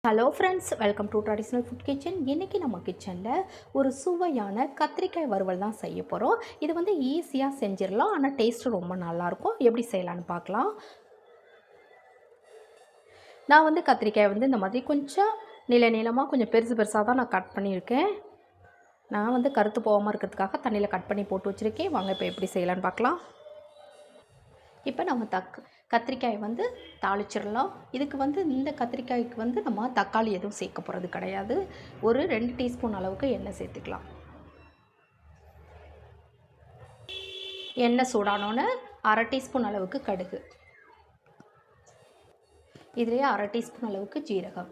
Hello friends, welcome to traditional food kitchen. இன்றைக்கி நம்ம கிச்சனில் ஒரு சுவையான கத்திரிக்காய் வறுவல் தான் செய்ய போகிறோம். இது வந்து ஈஸியாக செஞ்சிடலாம், ஆனால் டேஸ்ட்டு ரொம்ப நல்லாயிருக்கும். எப்படி செய்யலான்னு பார்க்கலாம். நான் வந்து கத்திரிக்காய் வந்து இந்த மாதிரி கொஞ்சம் நீளமாக கொஞ்சம் பெருசாக தான் நான் கட் பண்ணியிருக்கேன். நான் வந்து கருத்து போகாமல் இருக்கிறதுக்காக தண்ணியில் கட் பண்ணி போட்டு வச்சுருக்கேன். வாங்க இப்போ எப்படி செய்யலான்னு பார்க்கலாம். இப்போ நம்ம கத்திரிக்காய் வந்து தாளிச்சிடலாம். இதுக்கு வந்து இந்த கத்திரிக்காய்க்கு வந்து நம்ம தக்காளி எதுவும் சேர்க்க போகிறது கிடையாது. ஒரு 2 டீஸ்பூன் அளவுக்கு எண்ணெய் சேர்த்துக்கலாம். எண்ணெய் சூடானோன்னு 1/2 டீஸ்பூன் அளவுக்கு கடுகு, இதிலே 1/2 டீஸ்பூன் அளவுக்கு ஜீரகம்,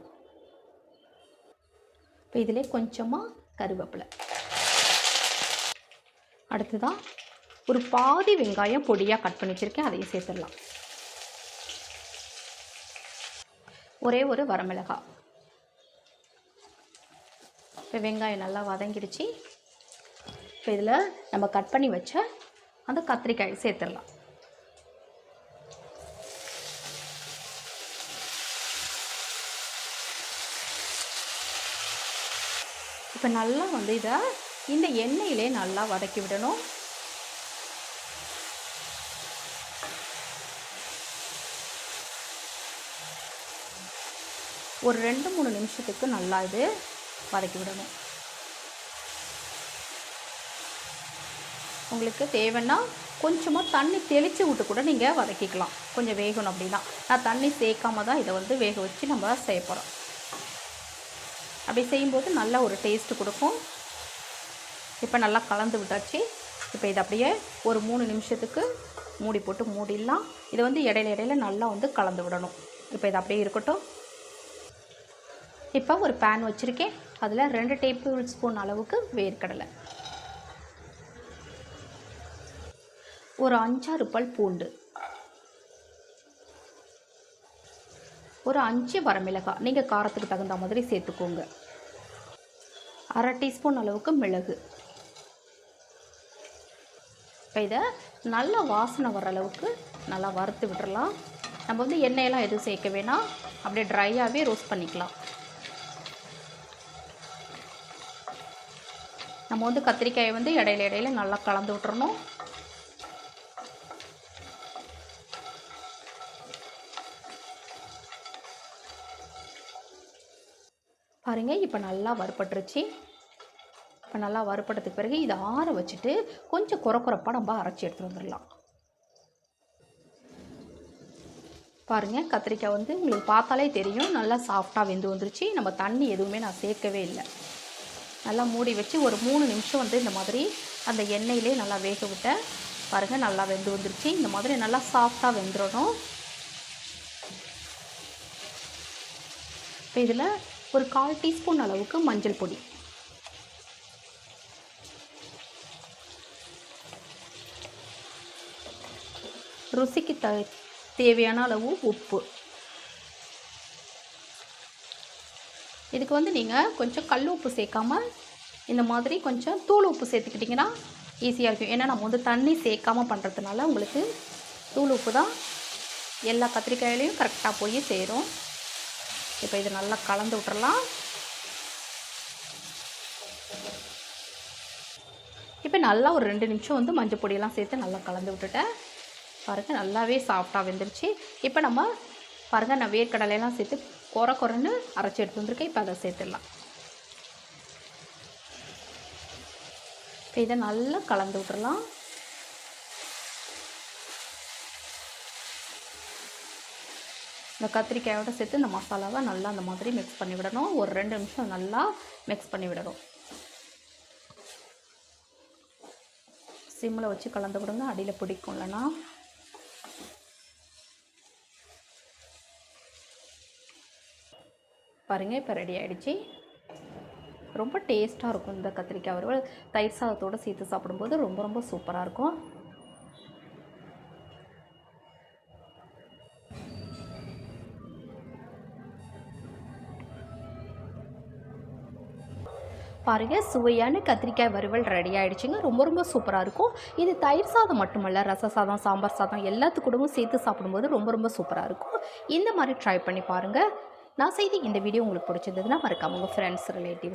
இப்போ இதிலே கொஞ்சமாக கருவேப்பிலை, அடுத்ததான் ஒரு பாதி வெங்காயம் பொடியாக கட் பண்ணி வச்சுருக்கேன், அதையும் சேர்த்துடலாம். ஒரே ஒரு வரமிளகாய். இப்போ வெங்காயம் நல்லா வதங்கிடுச்சு. இப்போ இதில் நம்ம கட் பண்ணி வச்ச அந்த கத்திரிக்காயை சேர்த்துடலாம். இப்போ நல்லா வந்து இதை இந்த எண்ணெயிலே நல்லா வதக்கி விடணும். ஒரு 2-3 நிமிஷத்துக்கு நல்லா இது வதக்கி விடணும். உங்களுக்கு தேவைன்னா கொஞ்சமாக தண்ணி தெளித்து விட்டு கூட நீங்கள் வதக்கிக்கலாம், கொஞ்சம் வேகணும் அப்படின்னா. நான் தண்ணி சேர்க்காம தான் இதை வந்து வேக வச்சு நம்ம செய்ய போகிறோம். அப்படி செய்யும்போது நல்ல ஒரு டேஸ்ட்டு கொடுக்கும். இப்போ நல்லா கலந்து விட்டாச்சு. இப்போ இதை அப்படியே ஒரு 3 நிமிஷத்துக்கு மூடி போட்டு மூடிடலாம். இதை வந்து இடையில நல்லா வந்து கலந்து விடணும். இப்போ இது அப்படியே இருக்கட்டும். இப்போ ஒரு பேன் வச்சுருக்கேன். அதில் 2 டேபிள் ஸ்பூன் அளவுக்கு வேர்க்கடலை, ஒரு 5-6 பல் பூண்டு, ஒரு 5 வரமிளகாய், நீங்கள் காரத்துக்கு தகுந்த மாதிரி சேர்த்துக்கோங்க, 1/2 டீஸ்பூன் அளவுக்கு மிளகு. இப்போ இதை நல்லா வாசனை வர அளவுக்கு நல்லா வறுத்து விட்டுறலாம். நம்ம வந்து எண்ணெயெல்லாம் எதுவும் சேர்க்க வேணாம், அப்படியே ட்ரையாகவே ரோஸ்ட் பண்ணிக்கலாம். நம்ம வந்து கத்திரிக்காயை வந்து இடையில நல்லா கலந்து விட்டுறணும். பாருங்கள், இப்போ நல்லா வறுபட்டுருச்சு. இப்போ நல்லா வறுபட்டதுக்கு பிறகு இதை ஆற வச்சுட்டு கொஞ்சம் குறப்பாக நம்ம அரைச்சி எடுத்துகிட்டு வந்துடலாம். பாருங்கள், கத்திரிக்காய் வந்து உங்களுக்கு பார்த்தாலே தெரியும் நல்லா சாஃப்டாக வெந்து வந்துருச்சு. நம்ம தண்ணி எதுவுமே நான் சேர்க்கவே இல்லை. நல்லா மூடி வச்சு ஒரு 3 நிமிஷம் வந்து இந்த மாதிரி அந்த எண்ணெயிலே நல்லா வேக விட்டேன். பாருங்கள், நல்லா வெந்து வந்துருச்சு. இந்த மாதிரி நல்லா சாஃப்டாக வெந்துடணும். இப்போ இதில் ஒரு 1/4 டீஸ்பூன் அளவுக்கு மஞ்சள் பொடி, ருசிக்கு தேவையான அளவு உப்பு. இதுக்கு வந்து நீங்கள் கொஞ்சம் கல் உப்பு சேர்க்காமல் இந்த மாதிரி கொஞ்சம் தூள் உப்பு சேர்த்துக்கிட்டிங்கன்னா ஈஸியாக இருக்கும். ஏன்னா நம்ம வந்து தண்ணி சேர்க்காமல் பண்ணுறதுனால உங்களுக்கு தூள் உப்பு தான் எல்லா கத்திரிக்காயிலையும் கரெக்டாக போய் சேரும். இப்போ இதை நல்லா கலந்து விட்டுறலாம். இப்போ நல்லா ஒரு 2 நிமிஷம் வந்து மஞ்சள் பொடியெல்லாம் சேர்த்து நல்லா கலந்து விட்டுட்டேன். பாருங்கள், நல்லாவே சாஃப்டாக வெந்துருச்சு. இப்போ நம்ம பாருங்கள், நான் வேர்க்கடலையெல்லாம் சேர்த்து குறன்னு அரைச்சி எடுத்து வந்துருக்கேன். இப்போ அதை சேர்த்துடலாம். இப்போ இதை நல்லா கலந்து விட்டுறலாம். இந்த கத்திரிக்காயோடு சேர்த்து இந்த மசாலாவை நல்லா அந்த மாதிரி மிக்ஸ் பண்ணி விடணும். ஒரு 2 நிமிஷம் நல்லா மிக்ஸ் பண்ணி விடணும். சிம்மில் வச்சு கலந்து விடுங்க, அடியில் பிடிக்கும் இல்லைன்னா. பாருங்கள், இப்போ ரெடி ஆகிடுச்சு. ரொம்ப டேஸ்ட்டாக இருக்கும் இந்த கத்திரிக்காய் வறுவல். தயிர் சாதத்தோடு சேர்த்து சாப்பிடும்போது ரொம்ப சூப்பராக இருக்கும். பாருங்கள், சுவையான கத்திரிக்காய் வறுவல் ரெடி ஆகிடுச்சுங்க. ரொம்ப சூப்பராக இருக்கும். இது தயிர் சாதம் மட்டுமல்ல, ரச சாதம், சாம்பார் சாதம் எல்லாத்துக்கூடவும் சேர்த்து சாப்பிடும்போது ரொம்ப சூப்பராக இருக்கும். இந்த மாதிரி ட்ரை பண்ணி பாருங்கள். நான் செய்த இந்த வீடியோ உங்களுக்கு பிடிச்சிருந்ததுன்னா மறக்காம உங்கள் ஃப்ரெண்ட்ஸ் ரிலேட்டிவ்ஸ்